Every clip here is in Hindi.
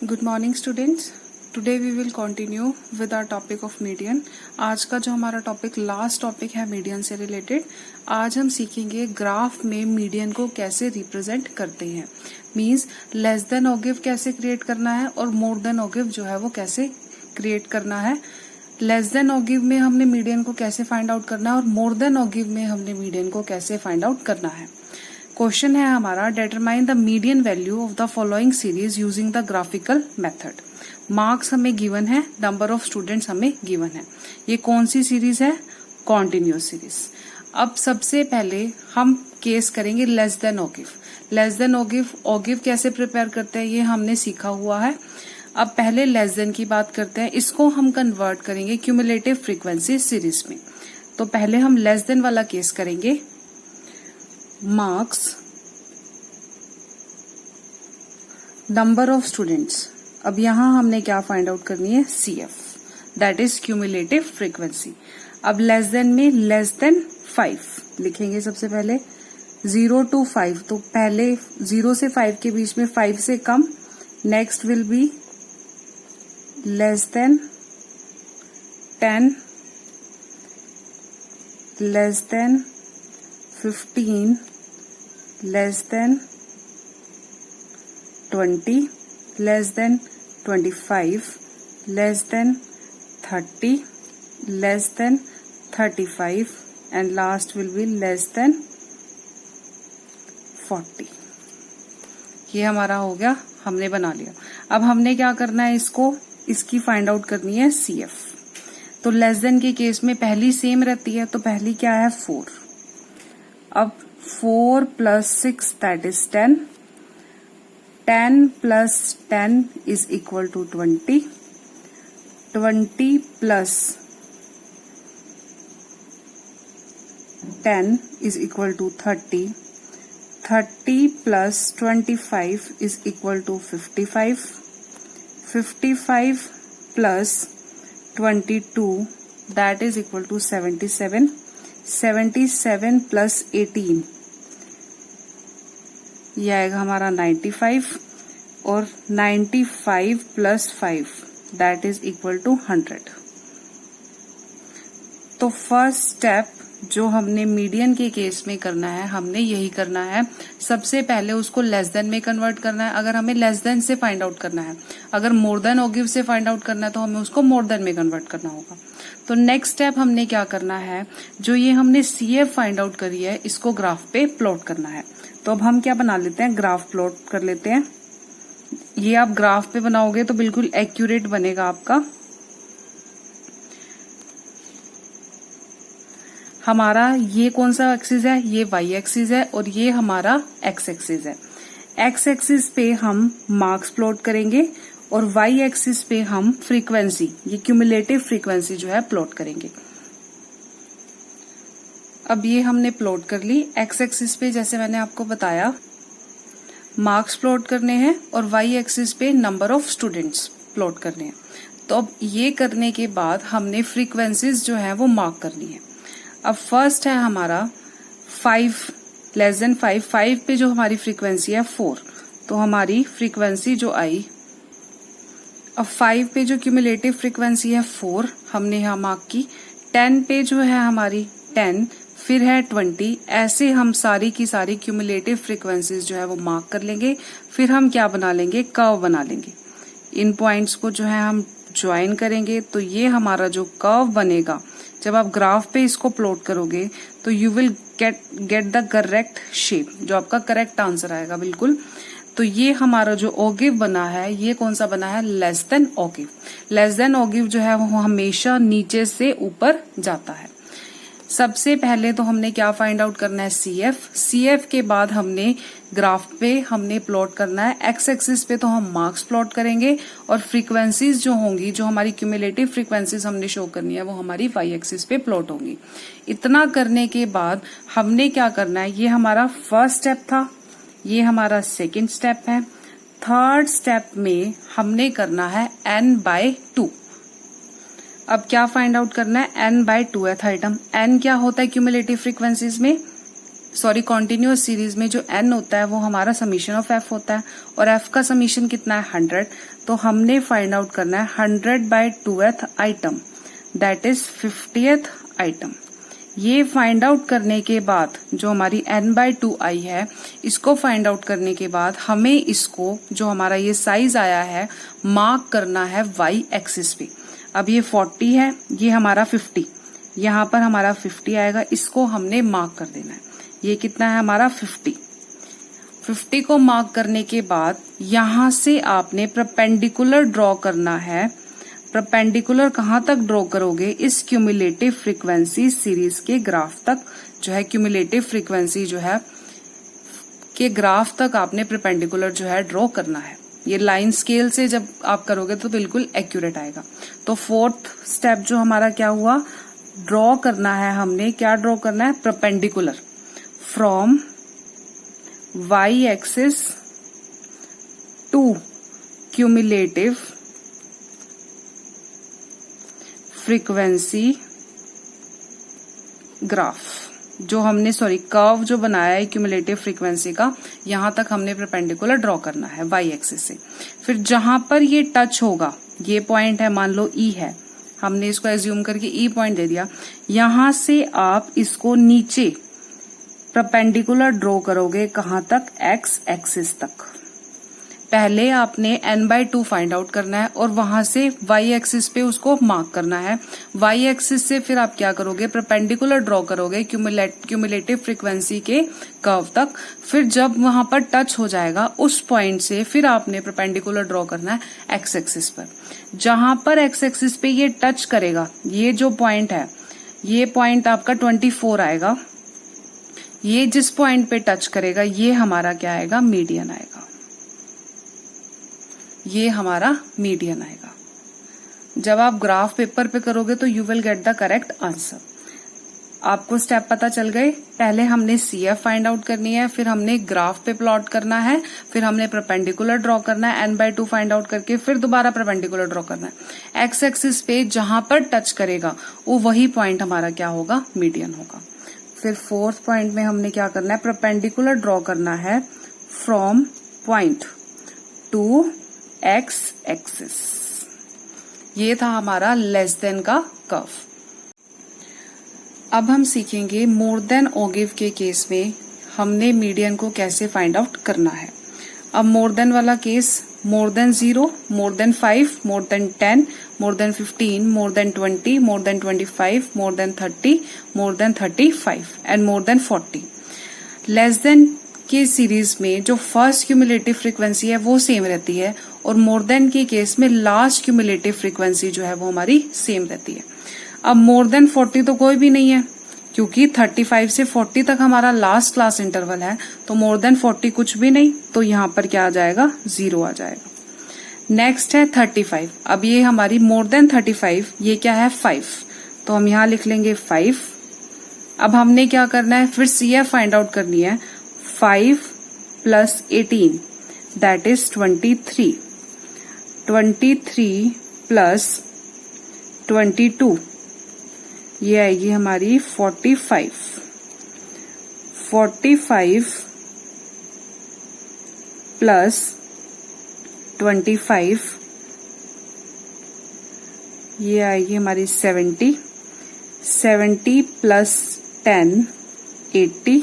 Good morning students. Today we will continue with our topic of median. आज का जो हमारा टॉपिक लास्ट टॉपिक है मीडियन से रिलेटेड। आज हम सीखेंगे ग्राफ में मीडियन को कैसे रिप्रेजेंट करते हैं, मींस लेस देन और गिव कैसे क्रिएट करना है और मोर देन और गिव जो है वो कैसे क्रिएट करना है। लेस देन और गिव में हमने मीडियन को कैसे फाइंड आउट करना है और मोर देन और गिव में हमने मीडियन को कैसे फाइंड आउट करना है। क्वेश्चन है हमारा, determine the median value of the following series using the graphical method. Marks हमें गिवन है, नंबर ऑफ स्टूडेंट्स हमें गिवन है। ये कौन सी सीरीज है? Continuous series. अब सबसे पहले हम केस करेंगे लेस देन और गिव। लेस देन और गिव कैसे प्रिपेयर करते हैं ये हमने सीखा हुआ है। अब पहले लेस देन की बात करते हैं, इसको हम कन्वर्ट करेंगे क्यूमुलेटिव फ्रीक्वेंसी सीरीज में। तो पहले हम लेस देन वाला केस करेंगे। Marks number of students. अब यहां हमने क्या फाइंड आउट करनी है? CF, that is cumulative frequency. अब लेस देन में लेस देन 5 लिखेंगे। सबसे पहले 0 to 5, तो पहले 0 से 5 के बीच में 5 से कम। Next will be less than 10, less than 15, less than 20, less than 25, less than 30, less than 35, and last will be less than 40। ये हमारा हो गया, हमने बना लिया। अब हमने क्या करना है, इसकी फाइंड आउट करनी है CF। तो लेस देन के केस में पहली सेम रहती है, तो पहली क्या है? 4। अब 4 plus 6 that is 10. 10 plus 10 is equal to 20. 20 plus 10 is equal to 30. 30 plus 25 is equal to 55. 55 plus 22 that is equal to 77. 77 plus 18 ये आएगा हमारा 95 और 95 plus 5 that is equal to 100। तो फर्स्ट स्टेप जो हमने मीडियन के केस में करना है, हमने यही करना है। सबसे पहले उसको लेस देन में कन्वर्ट करना है। अगर हमें लेस देन से फाइंड आउट करना है, अगर मोर देन और गिव से फाइंड आउट करना है तो हमें उसको मोर देन में कन्वर्ट करना होगा। तो नेक्स्ट स्टेप हमने क्या करना है, जो ये हमने CF फाइंड आउट करी है इसको ग्राफ पे प्लॉट करना है। तो अब हम क्या बना लेते हैं, ग्राफ प्लॉट कर लेते हैं। ये आप ग्राफ पे बनाओगे तो बिल्कुल एक्यूरेट बनेगा आपका। हमारा ये कौन सा एक्सिस है? ये Y एक्सिस है और ये हमारा X एक्सिस है। X एक्सिस पे हम मार्क्स प्लॉट करेंगे और Y एक्सिस पे हम फ्रीक्वेंसी, ये क्यूमुलेटिव फ्रीक्वेंसी जो है प्लॉट करेंगे। अब ये हमने प्लॉट कर ली। X एक्सिस पे जैसे मैंने आपको बताया मार्क्स प्लॉट करने हैं और Y एक्सिस पे नंबर ऑफ स्टूडेंट्स प्लॉट करने हैं। तो अब ये करने के बाद हमने फ्रीक्वेंसीज जो है वो मार्क करनी है। अब फर्स्ट है हमारा 5 लेस देन 5 पे जो हमारी फ्रीक्वेंसी है 4, तो हमारी फ्रीक्वेंसी जो आई, अब 5 पे जो क्यूमुलेटिव फ्रीक्वेंसी है 4 हमने यहाँ मार्क की। 10 पे जो है हमारी 10, फिर है 20। ऐसे हम सारी की सारी क्यूमुलेटिव फ्रीक्वेंसीज जो है वो मार्क कर लेंगे। फिर हम क्या बना लेंगे, कर्व बना लेंगे। इन पॉइंट्स को जो है हम ज्वाइन करेंगे, तो ये हमारा जो कर्व बनेगा, जब आप ग्राफ पे इसको प्लॉट करोगे तो you will get the correct shape, जो आपका करेक्ट आंसर आएगा बिल्कुल। तो ये हमारा जो ओगिव बना है, ये कौन सा बना है? Less than ogive. Less than ogive जो है वो हमेशा नीचे से ऊपर जाता है। सबसे पहले तो हमने क्या फाइंड आउट करना है? CF के बाद हमने ग्राफ पे हमने प्लॉट करना है। X एक्सिस पे तो हम मार्क्स प्लॉट करेंगे और फ्रीक्वेंसीज जो होंगी, जो हमारी क्यूमुलेटिव फ्रीक्वेंसीज हमने शो करनी है, वो हमारी Y एक्सिस पे प्लॉट होंगी। इतना करने के बाद हमने क्या करना है, ये हमारा फर्स्ट स्टेप था, ये हमारा सेकेंड स्टेप है। थर्ड स्टेप में हमने करना है n/2। अब क्या फाइंड आउट करना है? n/2 है थर्ड टर्म। n क्या होता है क्यूमुलेटिव फ्रीक्वेंसीज में? कॉन्टिन्यूअस सीरीज में जो n होता है वो हमारा समीशन ऑफ f होता है और f का समीशन कितना है 100। तो हमने फाइंड आउट करना है 100/2th item, that is 50th item. ये फाइंड आउट करने के बाद जो हमारी n/2 आई है, इसको फाइंड आउट करने के बाद हमें इसको जो हमारा ये साइज आया है मार्क करना है y एक्सिस पे। अब ये 40 है, ये हमारा 50, यहाँ पर हमारा 50 आएगा, इसको हमने मार्क कर देना है। ये कितना है हमारा 50 को मार्क करने के बाद यहां से आपने परपेंडिकुलर ड्रॉ करना है। परपेंडिकुलर कहां तक ड्रॉ करोगे? इस क्यूमुलेटिव फ्रीक्वेंसी सीरीज के ग्राफ तक, जो है क्यूमुलेटिव फ्रीक्वेंसी जो है के ग्राफ तक आपने परपेंडिकुलर जो है ड्रॉ करना है। ये लाइन स्केल से जब आप करोगे तो बिल्कुल एक्यूरेट आएगा। तो फोर्थ स्टेप जो हमारा क्या हुआ, ड्रॉ करना है हमने, क्या ड्रॉ करना है? Perpendicular from y axis to cumulative frequency graph, जो हमने कर्व जो बनाया है क्यूमुलेटिव फ्रीक्वेंसी का, यहां तक हमने परपेंडिकुलर ड्रॉ करना है y एक्सिस से। फिर जहां पर ये टच होगा, ये पॉइंट है, मान लो E है, हमने इसको एज्यूम करके E पॉइंट दे दिया, यहां से आप इसको नीचे परपेंडिकुलर ड्रॉ करोगे कहां तक? x एक्सिस तक। पहले आपने n/2 फाइंड आउट करना है और वहां से y एक्सिस पे उसको मार्क करना है। y एक्सिस से फिर आप क्या करोगे? परपेंडिकुलर ड्रॉ करोगे क्यूमुलेटिव फ्रीक्वेंसी के कर्व तक। फिर जब वहां पर टच हो जाएगा उस पॉइंट से फिर आपने परपेंडिकुलर ड्रॉ करना है x एक्सिस पर। जहां पर x एक्सिस पे ये टच करेगा, ये जो पॉइंट है, ये पॉइंट आपका 24 आएगा। ये जिस पॉइंट पे टच करेगा ये हमारा क्या आएगा? मीडियन आएगा। ये हमारा मीडियन आएगा। जब आप ग्राफ पेपर पे करोगे तो you will get the correct answer. आपको स्टेप पता चल गए। पहले हमने CF फाइंड आउट करनी है, फिर हमने ग्राफ पे प्लॉट करना है, फिर हमने परपेंडिकुलर ड्रॉ करना है n/2 फाइंड आउट करके, फिर दोबारा परपेंडिकुलर ड्रॉ करना है। x एक्सिस पे जहां पर टच करेगा वो वही पॉइंट हमारा क्या होगा? मीडियन होगा। फिर फोर्थ पॉइंट में हमने क्या करना है? परपेंडिकुलर ड्रॉ करना है from point two x axis. ये था हमारा लेस देन का कर्व। अब हम सीखेंगे मोर देन ओगिव के केस में हमने मीडियन को कैसे फाइंड आउट करना है। अब मोर देन वाला case, more than 0, more than 5, more than 10, more than 15, more than 20, more than 25, more than 30, more than 35 and more than 40। Less than के सीरीज में जो फर्स्ट क्यूमुलेटिव फ्रीक्वेंसी है वो सेम रहती है और मोर देन के केस में लास्ट क्यूमुलेटिव फ्रीक्वेंसी जो है वो हमारी सेम रहती है। अब मोर देन 40 तो कोई भी नहीं है क्योंकि 35 से 40 तक हमारा लास्ट क्लास इंटरवल है, तो मोर देन 40 कुछ भी नहीं, तो यहाँ पर क्या आ जाएगा? 0 आ जाएगा। नेक्स्ट है 35। अब ये हमारी मोर देन 35, ये क्या है? 5, तो हम यहाँ लिख लेंगे 5। अब हमने क्या करना है? फिर CF फाइंड आउट करनी है। 5 + 18 दैट इज 23, 23 + 22 ये आएगी हमारी 45, 45 + 25 ये आएगी हमारी 70, 70 + 10 80,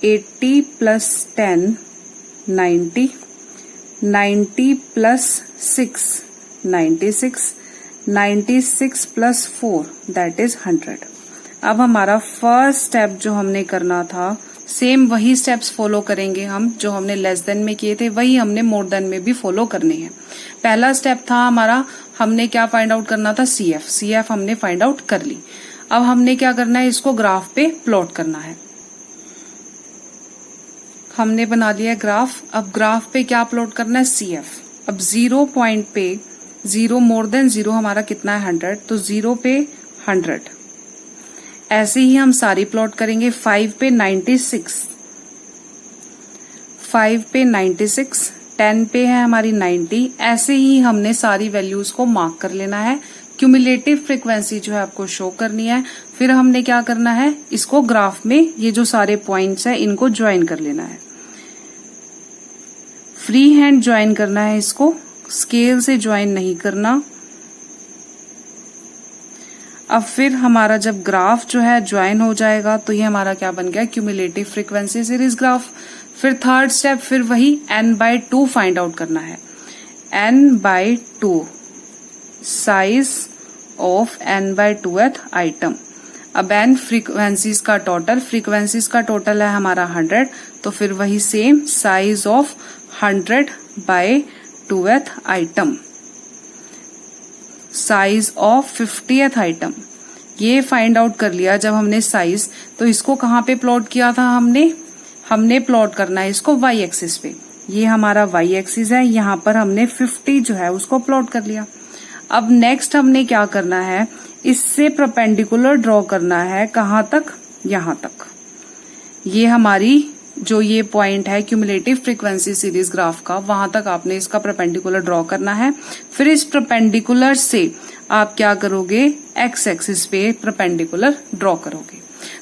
80 + 10 90, 90 + 6 96, 96 + 4 दैट इज 100। अब हमारा फर्स्ट स्टेप जो हमने करना था, सेम वही स्टेप्स फॉलो करेंगे हम जो हमने लेस देन में किए थे, वही हमने मोर देन में भी फॉलो करने हैं। पहला स्टेप था हमारा, हमने क्या फाइंड आउट करना था? CF। CF हमने फाइंड आउट कर ली। अब हमने क्या करना है? इसको ग्राफ पे प्लॉट करना है। हमने बना लिया ग्राफ। अब ग्राफ पे क्या प्लॉट करना है? CF। अब 0 पॉइंट पे 0 मोर देन 0 हमारा कितना है? 100, तो 0 पे 100। ऐसे ही हम सारी प्लॉट करेंगे। 5 पे 96, 5 पे 96, 10 पे है हमारी 90। ऐसे ही हमने सारी वैल्यूज को मार्क कर लेना है क्यूमुलेटिव फ्रीक्वेंसी जो है आपको शो करनी है। फिर हमने क्या करना है, इसको ग्राफ में ये जो सारे पॉइंट्स है इनको ज्वाइन कर लेना है। फ्री हैंड ज्वाइन करना है, इसको स्केल से ज्वाइन नहीं करना। अब फिर हमारा जब ग्राफ जो है ज्वाइन हो जाएगा तो ये हमारा क्या बन गया, क्यूमुलेटिव फ्रीक्वेंसी सीरीज ग्राफ। फिर थर्ड स्टेप, फिर वही n/2 फाइंड आउट करना है। n/2 size of n/2th item. अब n फ्रीक्वेंसीज का टोटल, फ्रीक्वेंसीज का टोटल है हमारा 100, तो फिर वही same size of 100/2th item. Size of 50th item, ये फाइंड आउट कर लिया जब हमने साइज। तो इसको कहाँ पे प्लॉट किया था हमने प्लॉट करना है इसको y एक्सिस पे। ये हमारा y एक्सिस है, यहाँ पर हमने 50 जो है उसको प्लॉट कर लिया। अब नेक्स्ट हमने क्या करना है, इससे परपेंडिकुलर ड्रॉ करना है, कहाँ तक, यहाँ तक। ये हमारी जो ये पॉइंट है क्यूमुलेटिव फ्रीक्वेंसी सीरीज ग्राफ का, वहां तक आपने इसका परपेंडिकुलर ड्रॉ करना है। फिर इस परपेंडिकुलर से आप क्या करोगे, एक्स एक्सिस पे परपेंडिकुलर ड्रॉ करोगे।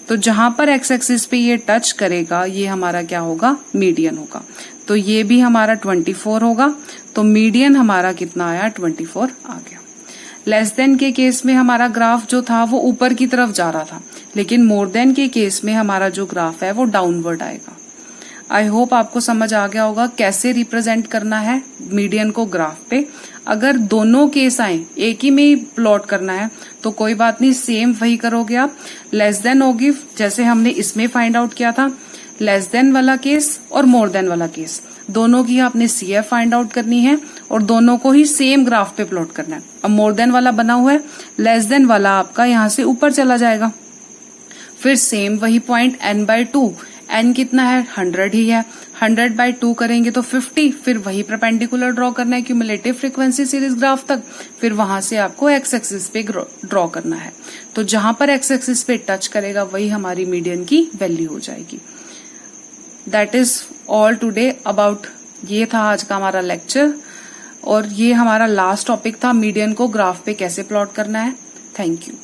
तो जहां पर एक्स एक्सिस पे ये टच करेगा ये हमारा क्या होगा, मीडियन होगा। तो ये भी हमारा 24 होगा। तो मीडियन हमारा कितना आया, 24 आ गया। लेस देन के केस में हमारा ग्राफ जो था वो ऊपर की तरफ जा रहा था, लेकिन मोर देन के केस में हमारा जो ग्राफ है वो डाउनवर्ड आएगा। आई होप आपको समझ आ गया होगा कैसे रिप्रेजेंट करना है मीडियन को ग्राफ पे। अगर दोनों केस आए, एक ही में ही प्लॉट करना है तो कोई बात नहीं, सेम वही करोगे आप। लेस देन होगी, जैसे हमने इसमें फाइंड आउट किया था, लेस देन वाला केस और मोर देन वाला केस, दोनों की आपने CF फाइंड आउट करनी है और दोनों को ही सेम ग्राफ पे प्लॉट करना है। अब मोर देन वाला बना हुआ है, लेस देन वाला आपका यहाँ से ऊपर चला जाएगा। फिर सेम वही पॉइंट n/2, n कितना है, 100 ही है, 100/2 करेंगे तो 50। फिर वही परपेंडिकुलर ड्रॉ करना है क्यूमुलेटिव फ्रीक्वेंसी सीरीज ग्राफ तक। फिर वहां से आपको एक्स एक्सिस पे ड्रॉ करना है। तो जहां पर एक्स एक्सिस पे टच करेगा वही हमारी मीडियन की वैल्यू हो जाएगी। That is all today about, ये था आज का हमारा लेक्चर और ये हमारा लास्ट टॉपिक था, मीडियन को ग्राफ पे कैसे प्लॉट करना है। Thank you.